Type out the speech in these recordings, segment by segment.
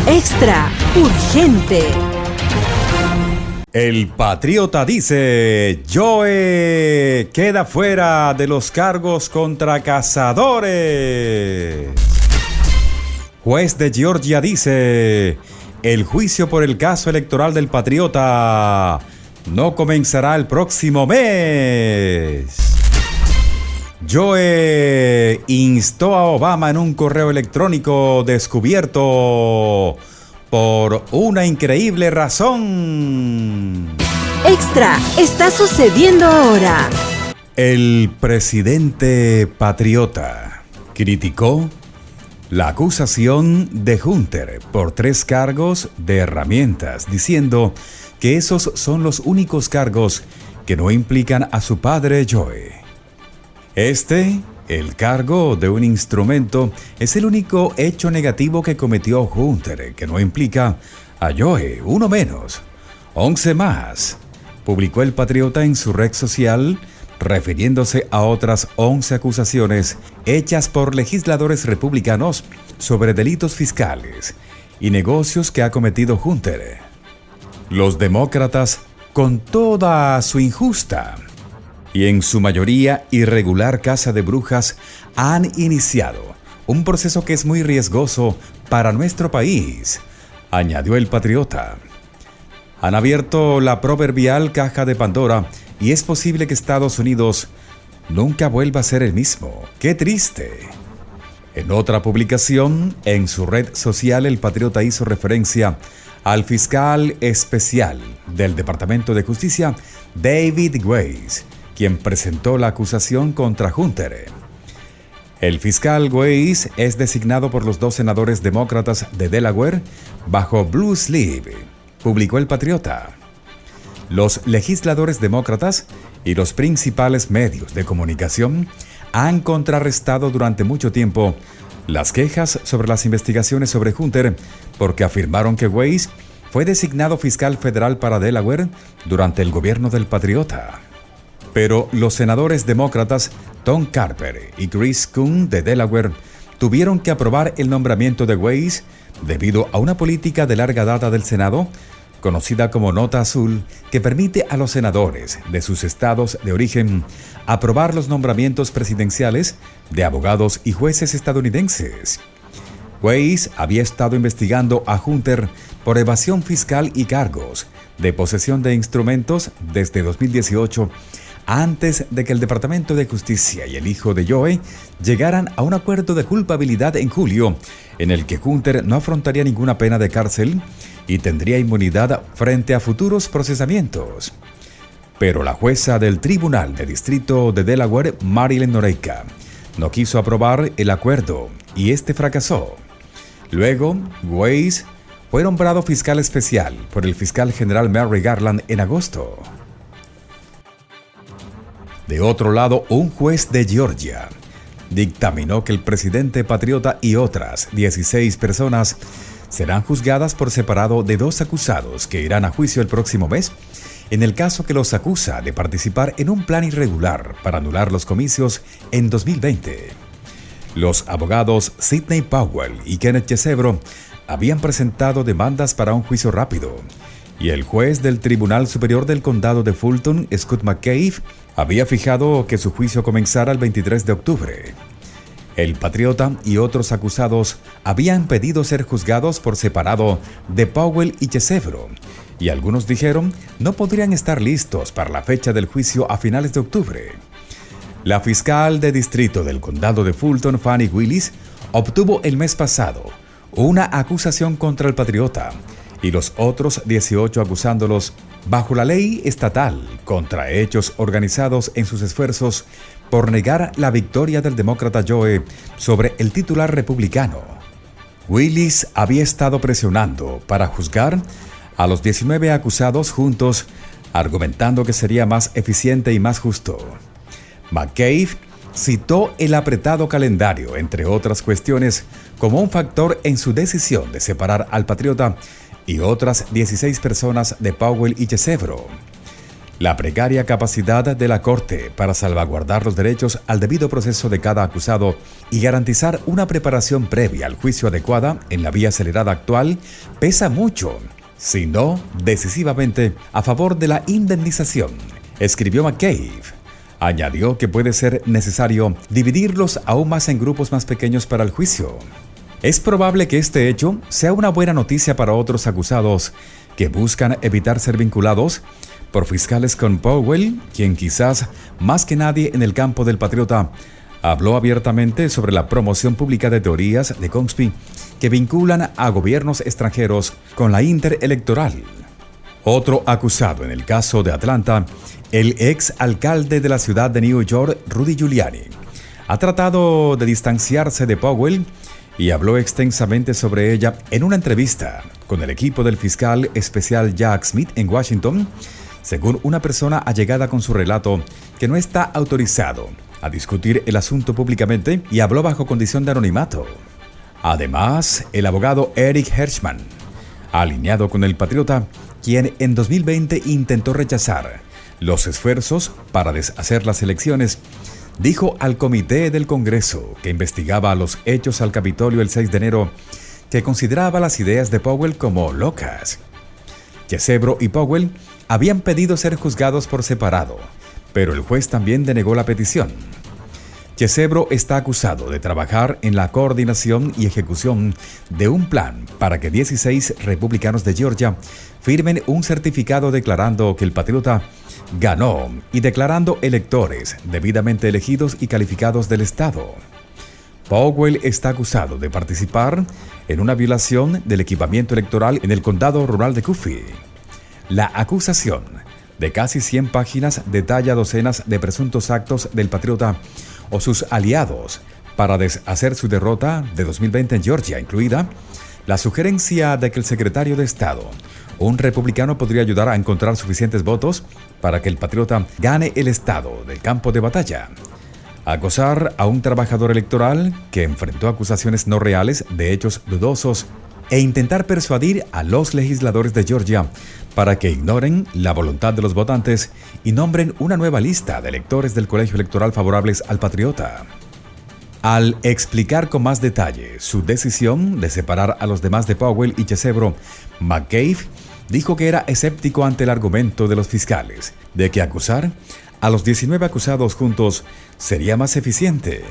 Extra urgente. El patriota dice: Joe queda fuera de los cargos contra cazadores. Juez de Georgia dice: el juicio por el caso electoral del patriota no comenzará el próximo mes. Joe instó a Obama en un correo electrónico descubierto por una increíble razón. Extra está sucediendo ahora. El presidente patriota criticó la acusación de Hunter por 3 cargos de herramientas, diciendo que esos son los únicos cargos que no implican a su padre Joe. El cargo de un instrumento, es el único hecho negativo que cometió Hunter, que no implica a Joe, uno menos, 11 más, publicó el patriota en su red social, refiriéndose a otras 11 acusaciones hechas por legisladores republicanos sobre delitos fiscales y negocios que ha cometido Hunter. Los demócratas, con toda su injusta y en su mayoría irregular caza de brujas, han iniciado un proceso que es muy riesgoso para nuestro país, añadió el patriota. Han abierto la proverbial caja de Pandora y es posible que Estados Unidos nunca vuelva a ser el mismo. ¡Qué triste! En otra publicación, en su red social, el patriota hizo referencia al fiscal especial del Departamento de Justicia, David Weiss, quien presentó la acusación contra Hunter. El fiscal Weiss es designado por los 2 senadores demócratas de Delaware bajo Blue Sleeve, publicó el patriota. Los legisladores demócratas y los principales medios de comunicación han contrarrestado durante mucho tiempo las quejas sobre las investigaciones sobre Hunter, porque afirmaron que Weiss fue designado fiscal federal para Delaware durante el gobierno del patriota. Pero los senadores demócratas Tom Carper y Chris Coons de Delaware tuvieron que aprobar el nombramiento de Weiss debido a una política de larga data del Senado, conocida como Nota Azul, que permite a los senadores de sus estados de origen aprobar los nombramientos presidenciales de abogados y jueces estadounidenses. Weiss había estado investigando a Hunter por evasión fiscal y cargos de posesión de instrumentos desde 2018, antes de que el Departamento de Justicia y el hijo de Joe llegaran a un acuerdo de culpabilidad en julio, en el que Hunter no afrontaría ninguna pena de cárcel y tendría inmunidad frente a futuros procesamientos. Pero la jueza del Tribunal de Distrito de Delaware, Marilyn Noreika, no quiso aprobar el acuerdo y este fracasó. Luego, Weiss fue nombrado fiscal especial por el fiscal general Merrick Garland en agosto. De otro lado, un juez de Georgia dictaminó que el presidente patriota y otras 16 personas serán juzgadas por separado de 2 acusados que irán a juicio el próximo mes, en el caso que los acusa de participar en un plan irregular para anular los comicios en 2020. Los abogados Sidney Powell y Kenneth Chesebro habían presentado demandas para un juicio rápido, y el juez del Tribunal Superior del Condado de Fulton, Scott McCabe, había fijado que su juicio comenzara el 23 de octubre. El patriota y otros acusados habían pedido ser juzgados por separado de Powell y Chesebro, y algunos dijeron no podrían estar listos para la fecha del juicio a finales de octubre. La fiscal de distrito del condado de Fulton, Fannie Willis, obtuvo el mes pasado una acusación contra el patriota y los otros 18 acusándolos bajo la ley estatal contra hechos organizados en sus esfuerzos por negar la victoria del demócrata Joe sobre el titular republicano. Willis había estado presionando para juzgar a los 19 acusados juntos, argumentando que sería más eficiente y más justo. McCabe citó el apretado calendario, entre otras cuestiones, como un factor en su decisión de separar al patriota y otras 16 personas de Powell y Chesebro. La precaria capacidad de la Corte para salvaguardar los derechos al debido proceso de cada acusado y garantizar una preparación previa al juicio adecuada en la vía acelerada actual pesa mucho, si no decisivamente, a favor de la indemnización, escribió McCabe. Añadió que puede ser necesario dividirlos aún más en grupos más pequeños para el juicio. Es probable que este hecho sea una buena noticia para otros acusados que buscan evitar ser vinculados por fiscales con Powell, quien quizás más que nadie en el campo del patriota habló abiertamente sobre la promoción pública de teorías de conspiración que vinculan a gobiernos extranjeros con la interelectoral. Otro acusado en el caso de Atlanta, el ex alcalde de la ciudad de New York, Rudy Giuliani, ha tratado de distanciarse de Powell y habló extensamente sobre ella en una entrevista con el equipo del fiscal especial Jack Smith en Washington, según una persona allegada con su relato que no está autorizado a discutir el asunto públicamente y habló bajo condición de anonimato. Además, el abogado Eric Hershman, alineado con el patriota, quien en 2020 intentó rechazar los esfuerzos para deshacer las elecciones, dijo al comité del Congreso que investigaba los hechos al Capitolio el 6 de enero que consideraba las ideas de Powell como locas. Yesebro y Powell habían pedido ser juzgados por separado, pero el juez también denegó la petición. Yesebro está acusado de trabajar en la coordinación y ejecución de un plan para que 16 republicanos de Georgia firmen un certificado declarando que el patriota ganó y declarando electores debidamente elegidos y calificados del estado. Powell está acusado de participar en una violación del equipamiento electoral en el condado rural de Coffee. La acusación, de casi 100 páginas, detalla docenas de presuntos actos del patriota o sus aliados para deshacer su derrota de 2020 en Georgia, incluida la sugerencia de que el secretario de Estado, un republicano, podría ayudar a encontrar suficientes votos para que el patriota gane el estado del campo de batalla. Acosar a un trabajador electoral que enfrentó acusaciones no reales de hechos dudosos e intentar persuadir a los legisladores de Georgia para que ignoren la voluntad de los votantes y nombren una nueva lista de electores del colegio electoral favorables al patriota. Al explicar con más detalle su decisión de separar a los demás de Powell y Yesebro, McCabe dijo que era escéptico ante el argumento de los fiscales de que acusar a los 19 acusados juntos sería más eficiente.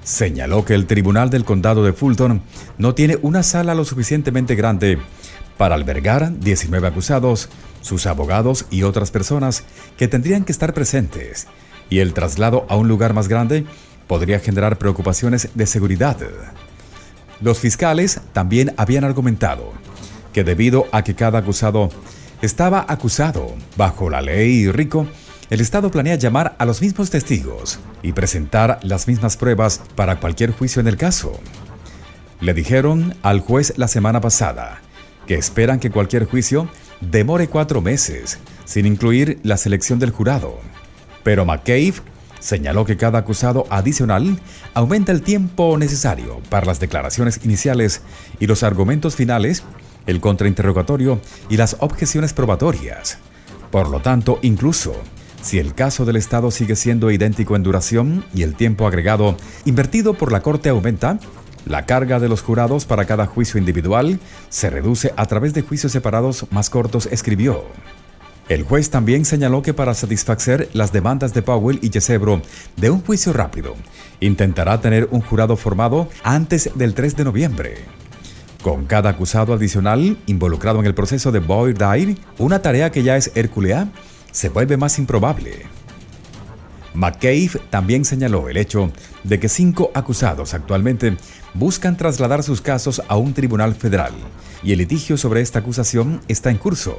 Señaló que el tribunal del condado de Fulton no tiene una sala lo suficientemente grande para albergar 19 acusados, sus abogados y otras personas que tendrían que estar presentes, y el traslado a un lugar más grande podría generar preocupaciones de seguridad. Los fiscales también habían argumentado que debido a que cada acusado estaba acusado bajo la ley RICO, el Estado planea llamar a los mismos testigos y presentar las mismas pruebas para cualquier juicio en el caso. Le dijeron al juez la semana pasada que esperan que cualquier juicio demore 4 meses, sin incluir la selección del jurado. Pero McCabe señaló que cada acusado adicional aumenta el tiempo necesario para las declaraciones iniciales y los argumentos finales, el contrainterrogatorio y las objeciones probatorias. Por lo tanto, incluso si el caso del Estado sigue siendo idéntico en duración y el tiempo agregado invertido por la Corte aumenta, la carga de los jurados para cada juicio individual se reduce a través de juicios separados más cortos, escribió. El juez también señaló que para satisfacer las demandas de Powell y Yesebro de un juicio rápido, intentará tener un jurado formado antes del 3 de noviembre. Con cada acusado adicional involucrado en el proceso de voir dire, una tarea que ya es hercúlea, se vuelve más improbable. McCabe también señaló el hecho de que 5 acusados actualmente buscan trasladar sus casos a un tribunal federal y el litigio sobre esta acusación está en curso.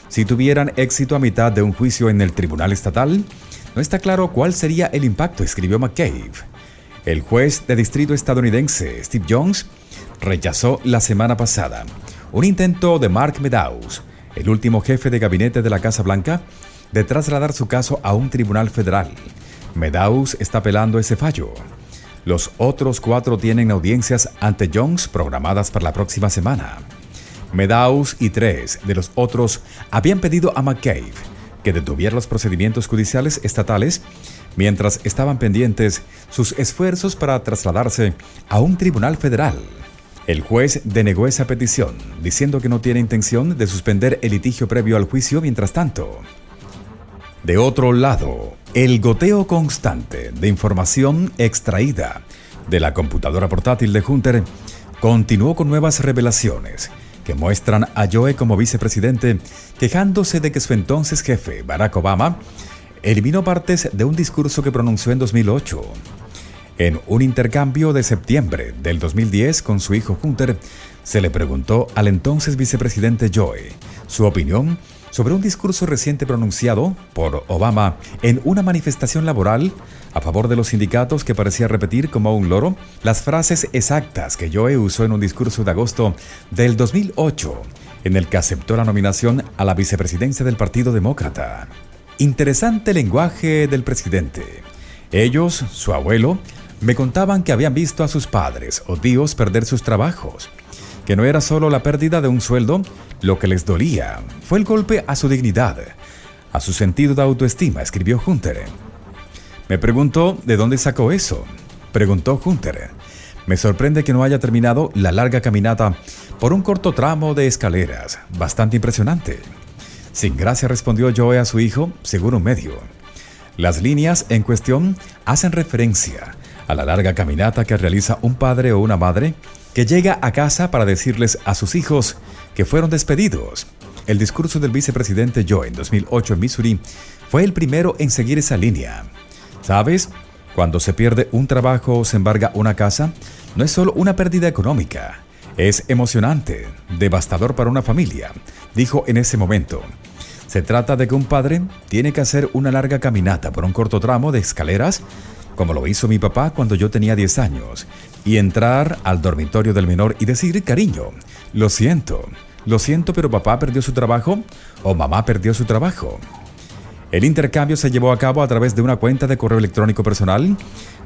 Si tuvieran éxito a mitad de un juicio en el tribunal estatal, no está claro cuál sería el impacto, escribió McCabe. El juez de distrito estadounidense Steve Jones rechazó la semana pasada un intento de Mark Meadows, el último jefe de gabinete de la Casa Blanca, de trasladar su caso a un tribunal federal. Meadows está apelando ese fallo. Los otros 4 tienen audiencias ante Jones programadas para la próxima semana. Meadows y 3 de los otros habían pedido a McCabe que detuviera los procedimientos judiciales estatales mientras estaban pendientes sus esfuerzos para trasladarse a un tribunal federal. El juez denegó esa petición, diciendo que no tiene intención de suspender el litigio previo al juicio mientras tanto. De otro lado, el goteo constante de información extraída de la computadora portátil de Hunter continuó con nuevas revelaciones que muestran a Joe como vicepresidente quejándose de que su entonces jefe, Barack Obama, eliminó partes de un discurso que pronunció en 2008. En un intercambio de septiembre del 2010 con su hijo Hunter, se le preguntó al entonces vicepresidente Joe su opinión sobre un discurso reciente pronunciado por Obama en una manifestación laboral a favor de los sindicatos que parecía repetir como un loro las frases exactas que Joe usó en un discurso de agosto del 2008, en el que aceptó la nominación a la vicepresidencia del Partido Demócrata. Interesante lenguaje del presidente. Ellos, su abuelo, me contaban que habían visto a sus padres o tíos perder sus trabajos, que no era solo la pérdida de un sueldo lo que les dolía, fue el golpe a su dignidad, a su sentido de autoestima, escribió Hunter. Me preguntó de dónde sacó eso, preguntó Hunter. Me sorprende que no haya terminado la larga caminata por un corto tramo de escaleras, bastante impresionante. Sin gracia, respondió Joe a su hijo, según un medio. Las líneas en cuestión hacen referencia a la larga caminata que realiza un padre o una madre que llega a casa para decirles a sus hijos que fueron despedidos. El discurso del vicepresidente Joe en 2008 en Missouri fue el primero en seguir esa línea. ¿Sabes? Cuando se pierde un trabajo o se embarga una casa, no es solo una pérdida económica, es emocionante, devastador para una familia, dijo en ese momento. Se trata de que un padre tiene que hacer una larga caminata por un corto tramo de escaleras, como lo hizo mi papá cuando yo tenía 10 años, y entrar al dormitorio del menor y decir, cariño, lo siento, pero papá perdió su trabajo o mamá perdió su trabajo. El intercambio se llevó a cabo a través de una cuenta de correo electrónico personal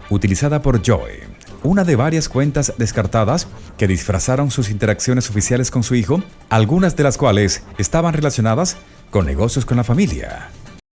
utilizada por Joe, una de varias cuentas descartadas que disfrazaron sus interacciones oficiales con su hijo, algunas de las cuales estaban relacionadas con negocios con la familia.